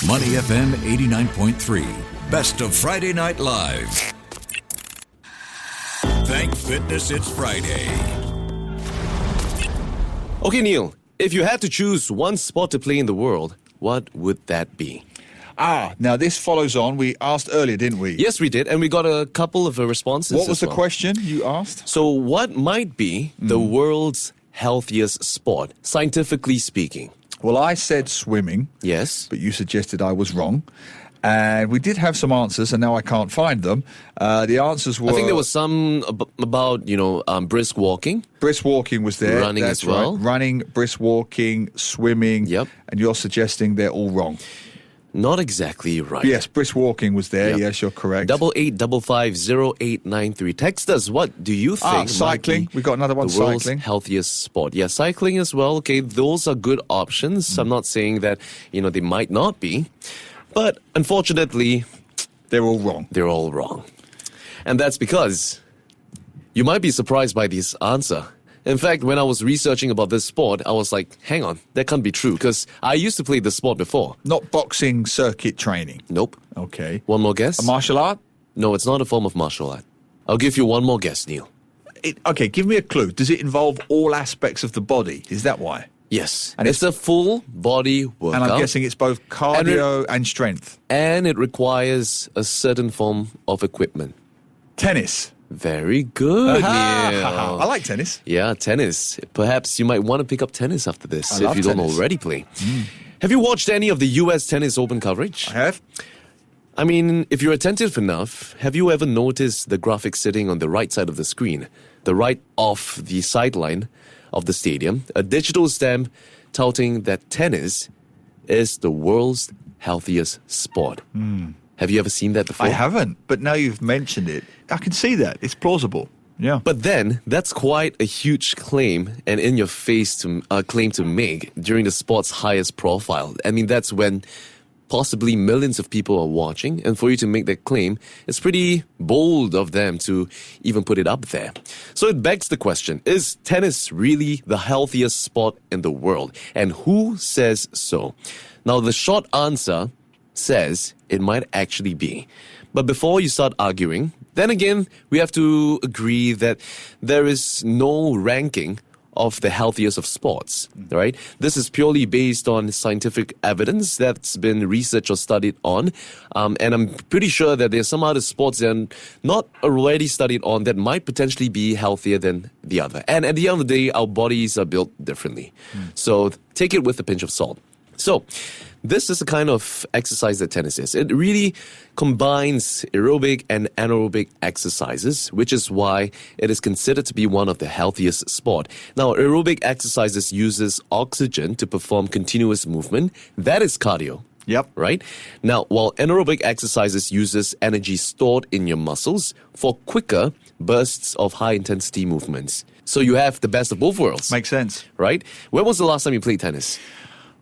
Money FM 89.3. Best of Friday Night Live. Thank fitness it's Friday. Okay, Neil, if you had to choose one sport to play in the world, what would that be? Now this follows on. We asked earlier, didn't we? Yes, we did, and we got a couple of responses. What was the well. question you asked? So what might be the world's healthiest sport, scientifically speaking? Well, I said swimming. Yes. But you suggested I was wrong. And we did have some answers, and now I can't find them. The answers were... I think there was some about, brisk walking. Brisk walking was there. Running That's as well. Right. Running, brisk walking, swimming. Yep. And you're suggesting they're all wrong. Not exactly right. Yes, brisk walking was there. Yep. Yes, you're correct. 88550893. Text us. What do you think? Cycling. Might be We got another one. the world's Cycling. healthiest sport. Yeah, cycling as well. Okay, those are good options. I'm not saying that they might not be, but unfortunately, They're all wrong. they're all wrong, and that's because you might be surprised by this answer. In fact, when I was researching about this sport, I was like, hang on, that can't be true, because I used to play this sport before. Not boxing circuit training. Nope. Okay. One more guess? A martial art? No, it's not a form of martial art. I'll give you one more guess, Neil. Okay, give me a clue. Does it involve all aspects of the body? Is that why? Yes. And it's a full body workout. And I'm guessing it's both cardio and strength. And it requires a certain form of equipment. Tennis. Very good, Neil. I like tennis. Yeah, tennis. Perhaps you might want to pick up tennis after this I if love you don't tennis. already play. Have you watched any of the US Tennis Open coverage? I have. I mean, if you're attentive enough, have you ever noticed the graphic sitting on the right side of the screen, the right off the sideline of the stadium, a digital stamp touting that tennis is the world's healthiest sport? Have you ever seen that before? I haven't, but now you've mentioned it, I can see that. It's plausible. Yeah. But then, that's quite a huge claim and in-your-face claim to make during the sport's highest profile. I mean, that's when possibly millions of people are watching, and for you to make that claim, it's pretty bold of them to even put it up there. So it begs the question, is tennis really the healthiest sport in the world? And who says so? Now, the short answer says it might actually be. But before you start arguing, then again, we have to agree that there is no ranking of the healthiest of sports, right? This is purely based on scientific evidence that's been researched or studied on. And I'm pretty sure that there's some other sports that are not already studied on that might potentially be healthier than the other. And at the end of the day, our bodies are built differently. So take it with a pinch of salt. So this is the kind of exercise that tennis is. It really combines aerobic and anaerobic exercises, which is why it is considered to be one of the healthiest sport. Now, aerobic exercises uses oxygen to perform continuous movement. That is cardio. Yep. Right? Now, while anaerobic exercises uses energy stored in your muscles for quicker bursts of high-intensity movements. So you have the best of both worlds. Makes sense. Right? When was the last time you played tennis?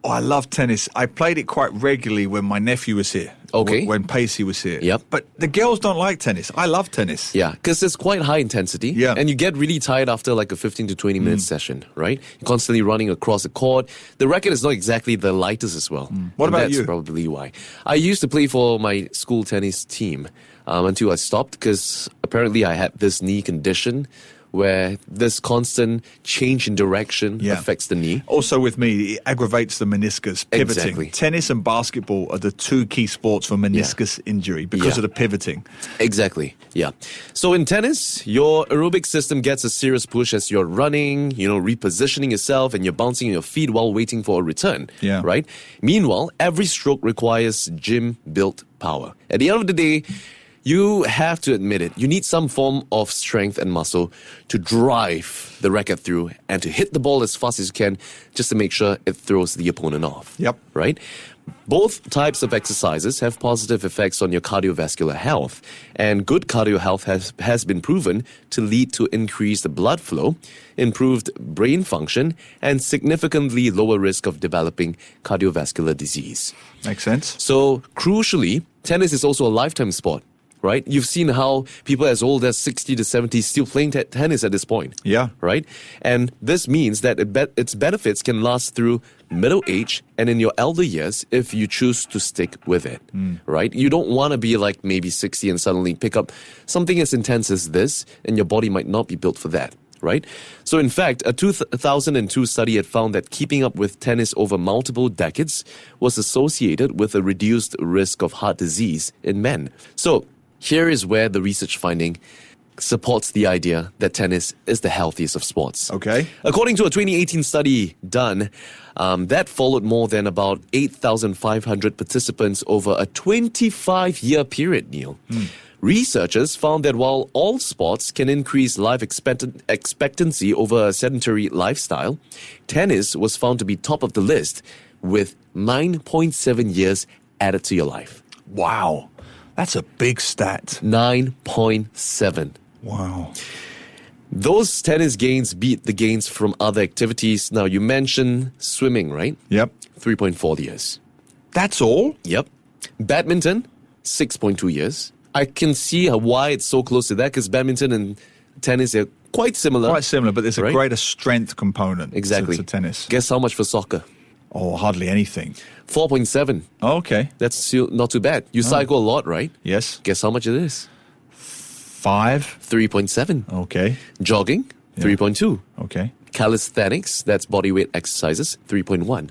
Oh, I love tennis. I played it quite regularly when my nephew was here. Okay. When Pacey was here. Yep. But the girls don't like tennis. I love tennis. Yeah, because it's quite high intensity. Yeah. And you get really tired after like a 15 to 20 minute session, right? You're constantly running across the court. The racket is not exactly the lightest as well. What And about that's you? Probably why. I used to play for my school tennis team until I stopped because apparently I had this knee condition where this constant change in direction affects the knee. Also with me, it aggravates the meniscus, pivoting. Exactly. Tennis and basketball are the two key sports for meniscus injury because of the pivoting. Exactly, yeah. So in tennis, your aerobic system gets a serious push as you're running, repositioning yourself, and you're bouncing on your feet while waiting for a return, right? Meanwhile, every stroke requires gym-built power. At the end of the day, you have to admit it. You need some form of strength and muscle to drive the racket through and to hit the ball as fast as you can just to make sure it throws the opponent off. Yep. Right? Both types of exercises have positive effects on your cardiovascular health. And good cardio health has been proven to lead to increased blood flow, improved brain function, and significantly lower risk of developing cardiovascular disease. Makes sense. So, crucially, tennis is also a lifetime sport. right? You've seen how people as old as 60 to 70 still playing tennis at this point. Yeah. Right? And this means that its benefits can last through middle age and in your elder years if you choose to stick with it, right? You don't want to be like maybe 60 and suddenly pick up something as intense as this, and your body might not be built for that. Right? So in fact, a 2002 study had found that keeping up with tennis over multiple decades was associated with a reduced risk of heart disease in men. So here is where the research finding supports the idea that tennis is the healthiest of sports. Okay. According to a 2018 study done, that followed more than about 8,500 participants over a 25-year period, Neil. Researchers found that while all sports can increase life expectancy over a sedentary lifestyle, tennis was found to be top of the list with 9.7 years added to your life. Wow. That's a big stat. 9.7. Wow. Those tennis gains beat the gains from other activities. Now, you mentioned swimming, right? Yep. 3.4 years. That's all? Yep. Badminton, 6.2 years. I can see why it's so close to that, because badminton and tennis are quite similar. Quite similar, but there's a right? greater strength component Exactly. to tennis. Guess how much for soccer? Oh, hardly anything. 4.7. Oh, okay. That's still not too bad. You cycle a lot, right? Yes. Guess how much it is? 5. 3.7. Okay. Jogging, 3.2. Okay. Calisthenics, that's bodyweight exercises, 3.1.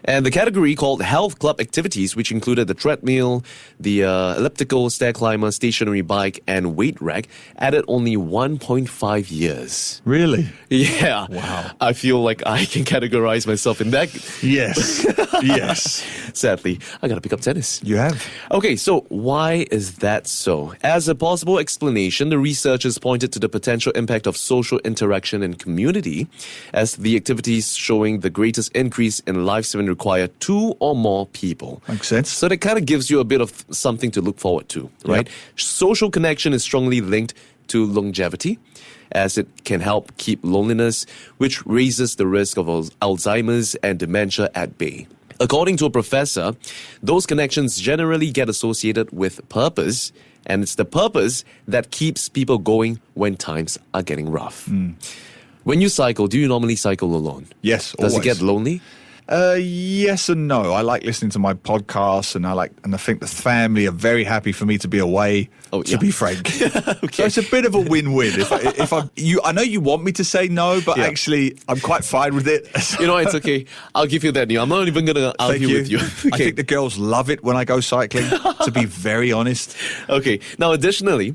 And the category called health club activities, which included the treadmill, the elliptical, stair climber, stationary bike, and weight rack, added only 1.5 years. Really? Yeah. Wow. I feel like I can categorize myself in that. Yes. Yes. Sadly, I gotta pick up tennis. You have. Okay, so why is that so? As a possible explanation, the researchers pointed to the potential impact of social interaction and community as the activities showing the greatest increase in lifespan require 2 or more people. Makes sense. So that kind of gives you a bit of something to look forward to, right? Yep. Social connection is strongly linked to longevity, as it can help keep loneliness, which raises the risk of Alzheimer's and dementia at bay. According to a professor, those connections generally get associated with purpose, and it's the purpose that keeps people going when times are getting rough. When you cycle, do you normally cycle alone? Yes, Does it always. get lonely? Yes and no. I like listening to my podcasts, and I think the family are very happy for me to be away. Oh, to yeah. be frank, Okay. so it's a bit of a win-win. I know you want me to say no, but Yeah. actually, I'm quite fine with it. You know, it's okay. I'll give you that, Neil. I'm not even going to Thank argue with you. I think the girls love it when I go cycling. To be very honest, Okay. Now, additionally,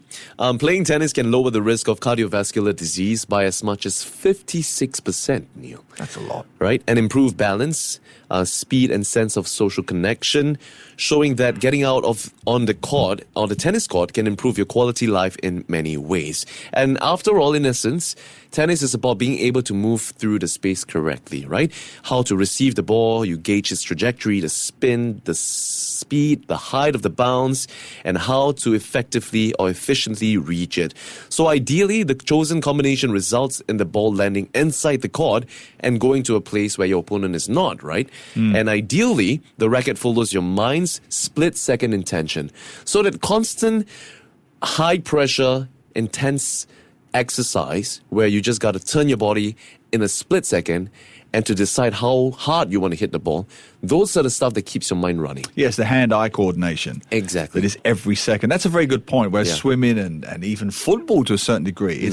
playing tennis can lower the risk of cardiovascular disease by as much as 56%, Neil. that's a lot. Right? And improve balance, speed, and sense of social connection, showing that getting out on the court, on the tennis court, can improve your quality life in many ways. And after all, in essence, tennis is about being able to move through the space correctly, right? How to receive the ball, you gauge its trajectory, the spin, the speed, the height of the bounce, and how to effectively or efficiently reach it. So ideally, the chosen combination results in the ball landing inside the court and going to a place where your opponent is not, right? And ideally, the racket follows your mind's split-second intention. So that constant, high-pressure, intense exercise where you just got to turn your body in a split second and to decide how hard you want to hit the ball, those are the stuff that keeps your mind running. Yes, the hand-eye coordination. Exactly. That is every second. That's a very good point, where Yeah. swimming and even football to a certain degree,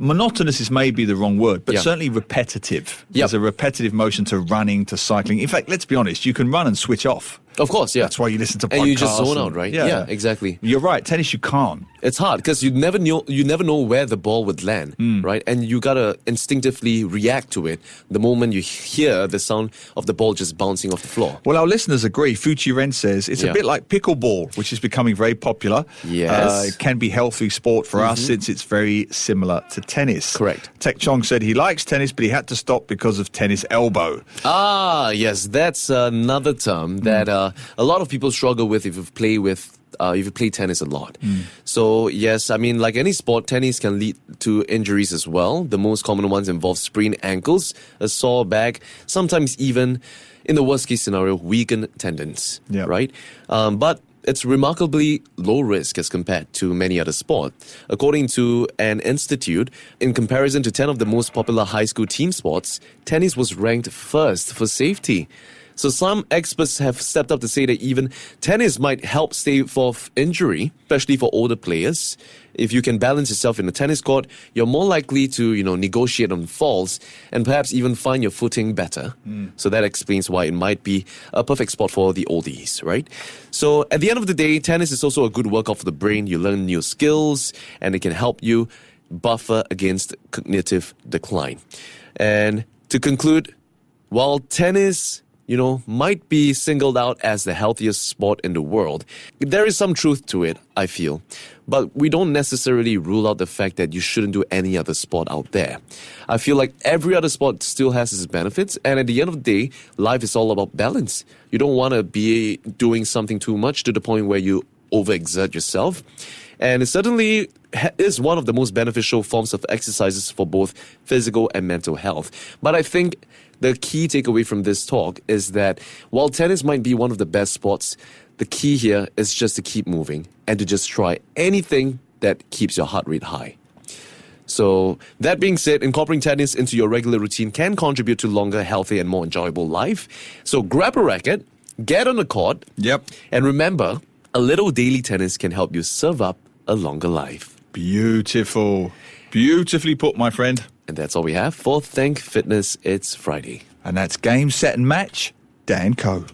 monotonous is maybe the wrong word, but Yeah. certainly repetitive. Yep. There's a repetitive motion to running, to cycling. In fact, let's be honest, you can run and switch off. Of course, yeah. That's why you listen to podcasts. And you just zone out, right? Yeah, exactly. You're right. Tennis, you can't. It's hard because you never know where the ball would land, right? And you gotta instinctively react to it the moment you hear the sound of the ball just bouncing off the floor. Well, our listeners agree. Fuchi Ren says it's Yeah. a bit like pickleball, which is becoming very popular. Yes. It can be healthy sport for us since it's very similar to tennis. Correct. Tek Chong said he likes tennis, but he had to stop because of tennis elbow. Ah, yes, that's another term that a lot of people struggle with if you play tennis a lot. So yes, I mean, like any sport, tennis can lead to injuries as well. The most common ones involve sprained ankles, a sore back, sometimes even, in the worst case scenario, weakened tendons. Yeah. Right? But it's remarkably low risk as compared to many other sports. According to an institute, in comparison to 10 of the most popular high school team sports, tennis was ranked first for safety. So some experts have stepped up to say that even tennis might help stave off injury, especially for older players. If you can balance yourself in a tennis court, you're more likely to, negotiate on falls and perhaps even find your footing better. So that explains why it might be a perfect sport for the oldies, right? So at the end of the day, tennis is also a good workout for the brain. You learn new skills and it can help you buffer against cognitive decline. And to conclude, while tennis might be singled out as the healthiest sport in the world, there is some truth to it, I feel. But we don't necessarily rule out the fact that you shouldn't do any other sport out there. I feel like every other sport still has its benefits, and at the end of the day, life is all about balance. You don't want to be doing something too much to the point where you overexert yourself. And it certainly is one of the most beneficial forms of exercises for both physical and mental health. But I think the key takeaway from this talk is that while tennis might be one of the best sports, the key here is just to keep moving and to just try anything that keeps your heart rate high. So that being said, incorporating tennis into your regular routine can contribute to longer, healthier, and more enjoyable life. So grab a racket, get on the court, and remember, a little daily tennis can help you serve up a longer life. Beautiful. Beautifully put, my friend. And that's all we have for Thank Fitness. It's Friday. And that's Game, Set and Match, Dan Coe.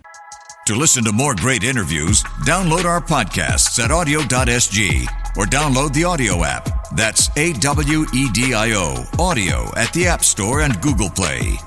To listen to more great interviews, download our podcasts at audio.sg or download the audio app. That's AWEDIO, audio at the App Store and Google Play.